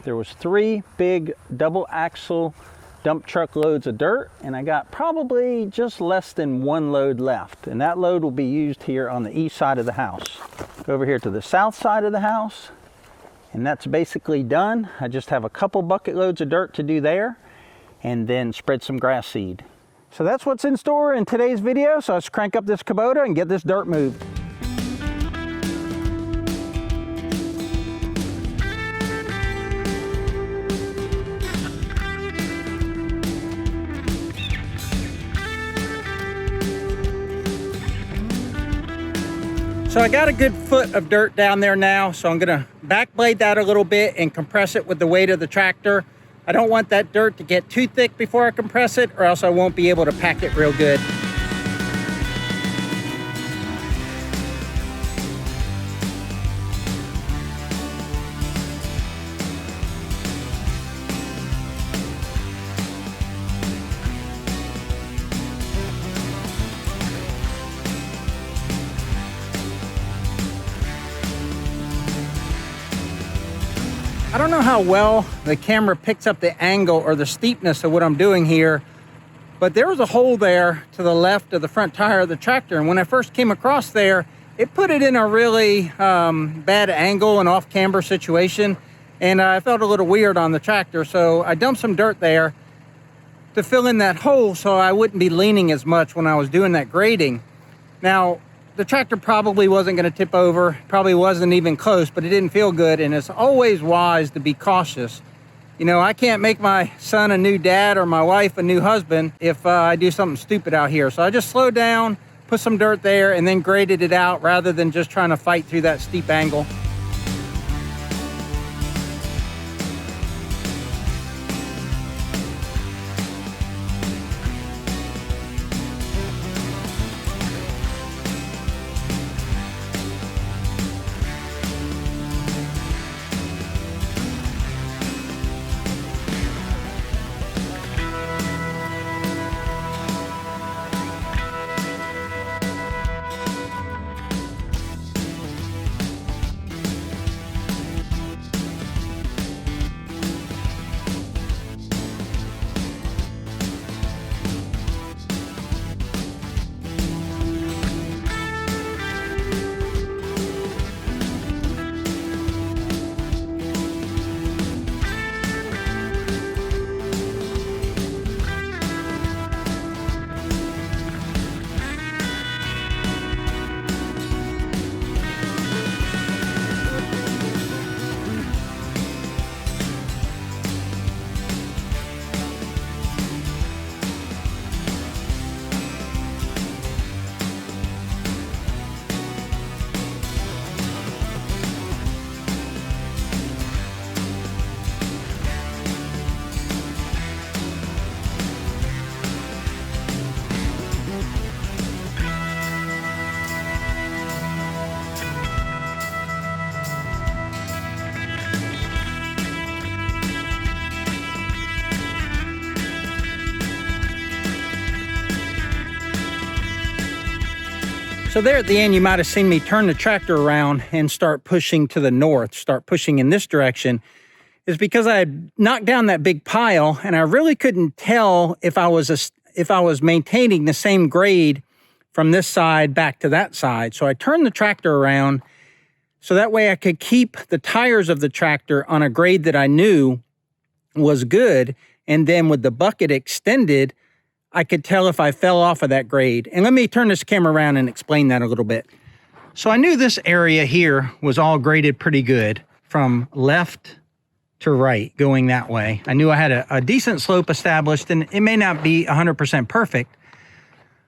There was 3 big double axle dump truck loads of dirt, and I got probably just less than 1 load left, and that load will be used here on the east side of the house. Go over here to the south side of the house, and that's basically done. I just have a couple bucket loads of dirt to do there, and then spread some grass seed. So that's what's in store in today's video. So let's crank up this Kubota and get this dirt moved. So I got a good foot of dirt down there now, so I'm gonna back blade that a little bit and compress it with the weight of the tractor. I don't want that dirt to get too thick before I compress it, or else I won't be able to pack it real good. I don't know how well the camera picks up the angle or the steepness of what I'm doing here, but there was a hole there to the left of the front tire of the tractor, and when I first came across there, it put it in a really bad angle and off camber situation, and I felt a little weird on the tractor, so I dumped some dirt there to fill in that hole so I wouldn't be leaning as much when I was doing that grading. Now, the tractor probably wasn't going to tip over, probably wasn't even close, but it didn't feel good, and it's always wise to be cautious. You know, I can't make my son a new dad or my wife a new husband if I do something stupid out here. So I just slowed down, put some dirt there, and then graded it out rather than just trying to fight through that steep angle. So there at the end, you might have seen me turn the tractor around and start pushing to the north, start pushing in this direction, is because I had knocked down that big pile and I really couldn't tell if I was maintaining the same grade from this side back to that side. So I turned the tractor around so that way I could keep the tires of the tractor on a grade that I knew was good. And then with the bucket extended, I could tell if I fell off of that grade. And let me turn this camera around and explain that a little bit. So I knew this area here was all graded pretty good from left to right going that way. I knew I had a decent slope established, and it may not be 100% perfect,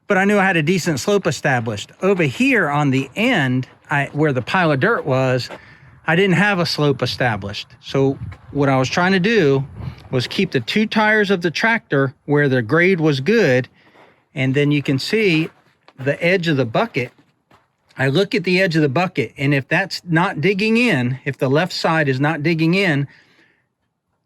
but I knew I had a decent slope established. Over here on the end, where the pile of dirt was, I didn't have a slope established. So what I was trying to do was keep the 2 tires of the tractor where the grade was good, and then you can see the edge of the bucket. I look at the edge of the bucket, and if that's not digging in, if the left side is not digging in,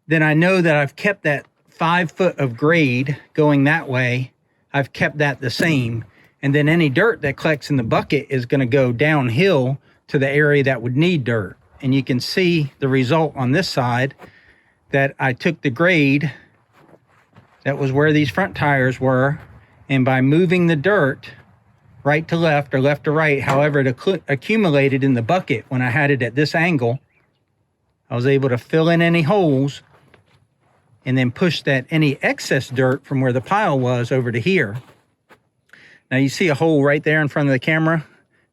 then I know that I've kept that 5 foot of grade going that way. I've kept that the same. And then any dirt that collects in the bucket is going to go downhill to the area that would need dirt. And you can see the result on this side. that I took the grade that was where these front tires were, and by moving the dirt right to left or left to right, however it accumulated in the bucket when I had it at this angle, I was able to fill in any holes and then push that any excess dirt from where the pile was over to here. Now you see a hole right there in front of the camera.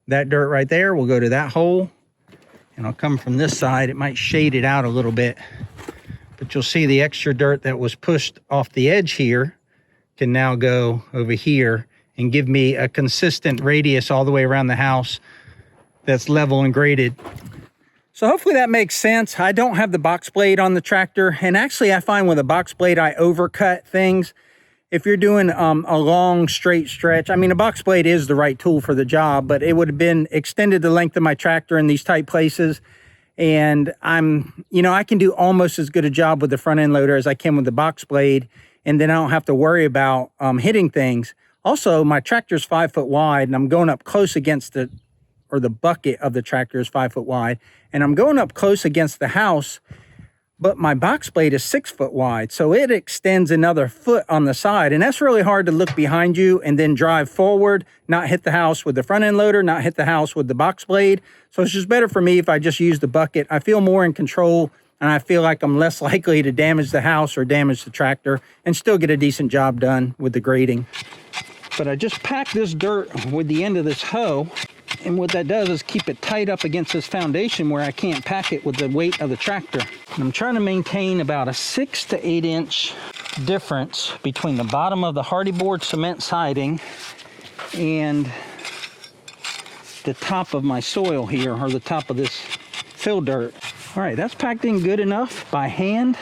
That dirt right there will go to that hole, and I'll come from this side. It might shade it out a little bit, but you'll see the extra dirt that was pushed off the edge here can now go over here and give me a consistent radius all the way around the house that's level and graded. So hopefully that makes sense. I don't have the box blade on the tractor, and actually I find with a box blade I overcut things. If you're doing a long straight stretch, I mean, a box blade is the right tool for the job, but it would have been extended the length of my tractor in these tight places. And I can do almost as good a job with the front end loader as I can with the box blade, and then I don't have to worry about hitting things. Also, my tractor's 5 foot wide, and I'm going up close against the bucket of the tractor is 5 foot wide, and I'm going up close against the house, but my box blade is 6 foot wide, so it extends another foot on the side, and that's really hard to look behind you and then drive forward, not hit the house with the front end loader, not hit the house with the box blade. So it's just better for me if I just use the bucket. I feel more in control, and I feel like I'm less likely to damage the house or damage the tractor and still get a decent job done with the grading. But I just packed this dirt with the end of this hoe, and what that does is keep it tight up against this foundation where I can't pack it with the weight of the tractor. And I'm trying to maintain about a 6 to 8 inch difference between the bottom of the hardy board cement siding and the top of my soil here, or the top of this fill dirt. All right, that's packed in good enough by hand.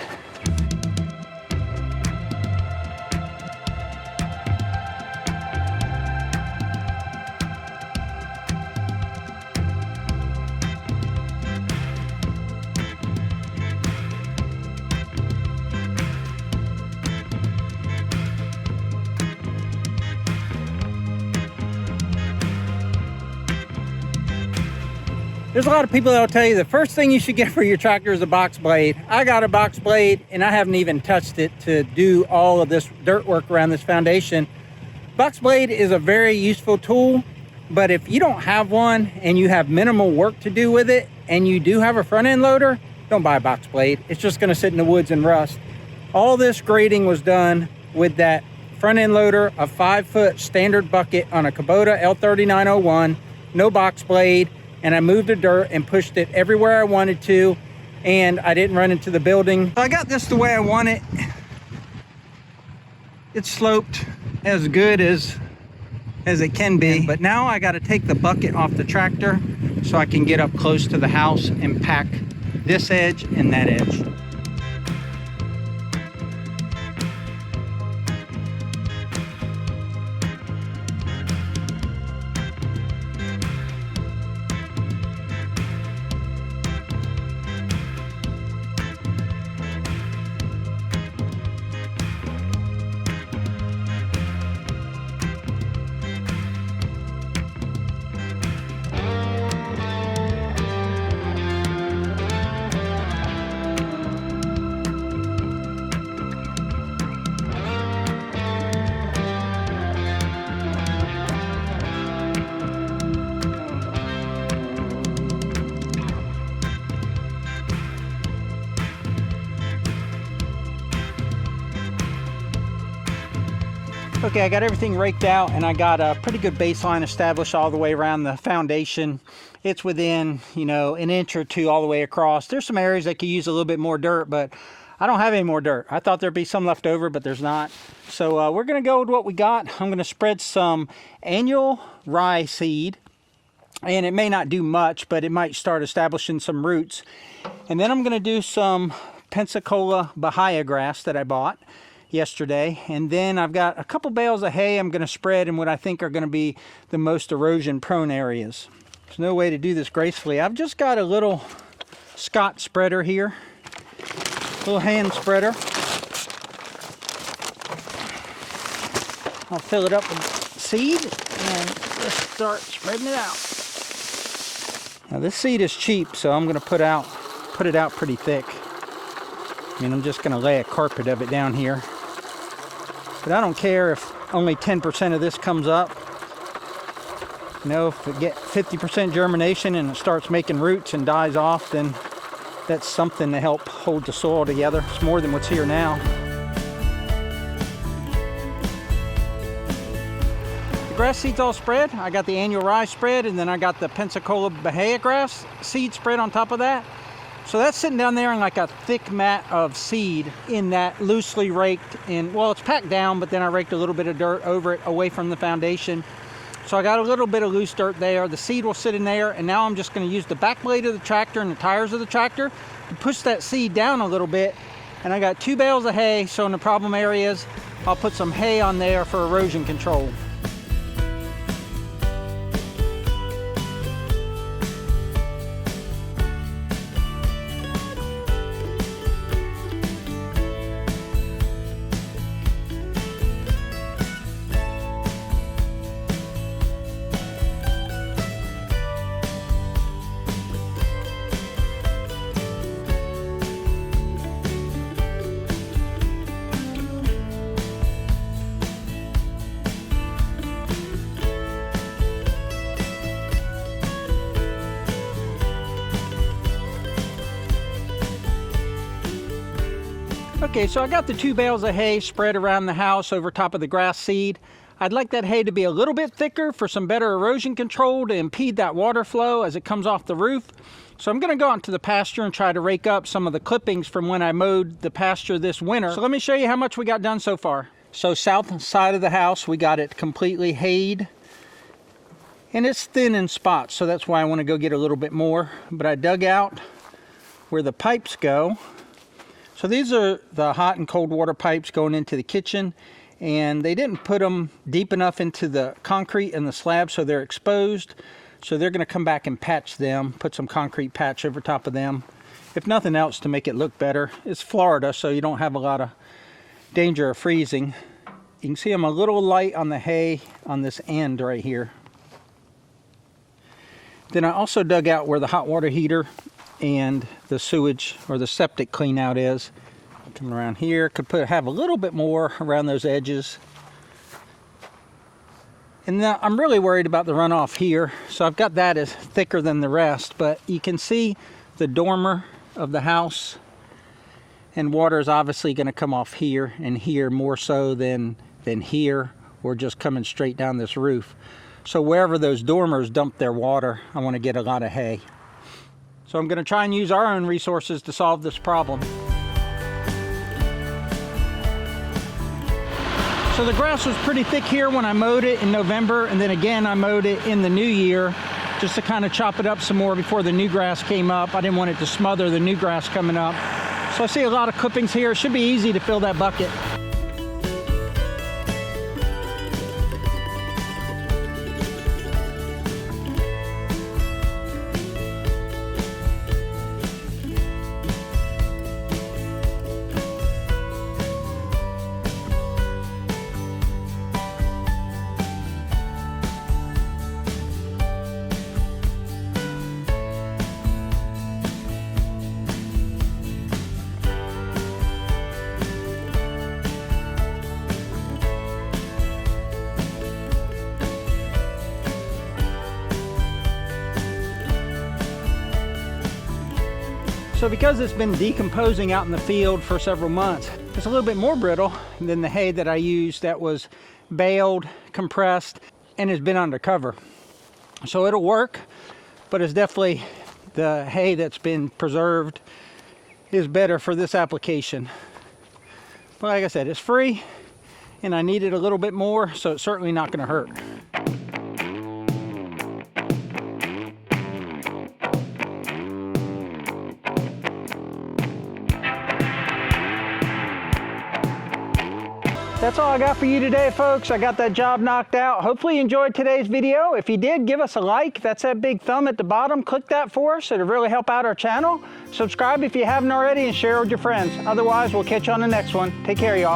There's a lot of people that will tell you the first thing you should get for your tractor is a box blade. I got a box blade, and I haven't even touched it to do all of this dirt work around this foundation. Box blade is a very useful tool, but if you don't have one and you have minimal work to do with it, and you do have a front end loader, don't buy a box blade. It's just gonna sit in the woods and rust. All this grading was done with that front end loader, a 5 foot standard bucket on a Kubota L3901, no box blade, and I moved the dirt and pushed it everywhere I wanted to, and I didn't run into the building. I got this the way I want it. It's sloped as good as it can be, but now I got to take the bucket off the tractor so I can get up close to the house and pack this edge and that edge. Okay, I got everything raked out, and I got a pretty good baseline established all the way around the foundation. It's within, an inch or two all the way across. There's some areas that could use a little bit more dirt, but I don't have any more dirt. I thought there'd be some left over, but there's not. So we're gonna go with what we got. I'm gonna spread some annual rye seed, and it may not do much, but it might start establishing some roots. And then I'm gonna do some Pensacola Bahia grass that I bought yesterday, and then I've got a couple bales of hay I'm going to spread in what I think are going to be the most erosion prone areas. There's no way to do this gracefully. I've just got a little Scott spreader here, little hand spreader. I'll fill it up with seed and just start spreading it out. Now this seed is cheap, so I'm going to put it out pretty thick. I mean, I'm just gonna lay a carpet of it down here. But I don't care if only 10% of this comes up. You know, if it get 50% germination and it starts making roots and dies off, then that's something to help hold the soil together. It's more than what's here now. The grass seed's all spread. I got the annual rye spread, and then I got the Pensacola Bahia grass seed spread on top of that. So that's sitting down there in like a thick mat of seed in that loosely raked in, well, it's packed down, but then I raked a little bit of dirt over it away from the foundation. So I got a little bit of loose dirt there. The seed will sit in there, and now I'm just going to use the back blade of the tractor and the tires of the tractor to push that seed down a little bit. And I got 2 bales of hay, so in the problem areas, I'll put some hay on there for erosion control. Okay, so I got the 2 bales of hay spread around the house over top of the grass seed. I'd like that hay to be a little bit thicker for some better erosion control to impede that water flow as it comes off the roof. So I'm gonna go out to the pasture and try to rake up some of the clippings from when I mowed the pasture this winter. So let me show you how much we got done so far. So south side of the house, we got it completely hayed. And it's thin in spots, so that's why I wanna go get a little bit more. But I dug out where the pipes go. So these are the hot and cold water pipes going into the kitchen, and they didn't put them deep enough into the concrete and the slab, so they're exposed. So they're gonna come back and patch them, put some concrete patch over top of them, if nothing else to make it look better. It's Florida, so you don't have a lot of danger of freezing. You can see I'm a little light on the hay on this end right here. Then I also dug out where the hot water heater and the sewage or the septic clean out is. Coming around here, could have a little bit more around those edges. And now I'm really worried about the runoff here, so I've got that as thicker than the rest, but you can see the dormer of the house, and water is obviously going to come off here and here more so than here, or just coming straight down this roof. So wherever those dormers dump their water, I want to get a lot of hay. So I'm going to try and use our own resources to solve this problem. So the grass was pretty thick here when I mowed it in November, and then again I mowed it in the new year just to kind of chop it up some more before the new grass came up. I didn't want it to smother the new grass coming up. So I see a lot of clippings here. It should be easy to fill that bucket. So because it's been decomposing out in the field for several months, it's a little bit more brittle than the hay that I used that was baled, compressed, and has been undercover. So it'll work, but it's definitely the hay that's been preserved is better for this application. But like I said, it's free and I needed a little bit more, so it's certainly not going to hurt. That's all I got for you today, folks. I got that job knocked out. Hopefully you enjoyed today's video. If you did, give us a like. That's that big thumb at the bottom. Click that for us. It'll really help out our channel. Subscribe if you haven't already and share with your friends. Otherwise, we'll catch you on the next one. Take care, y'all.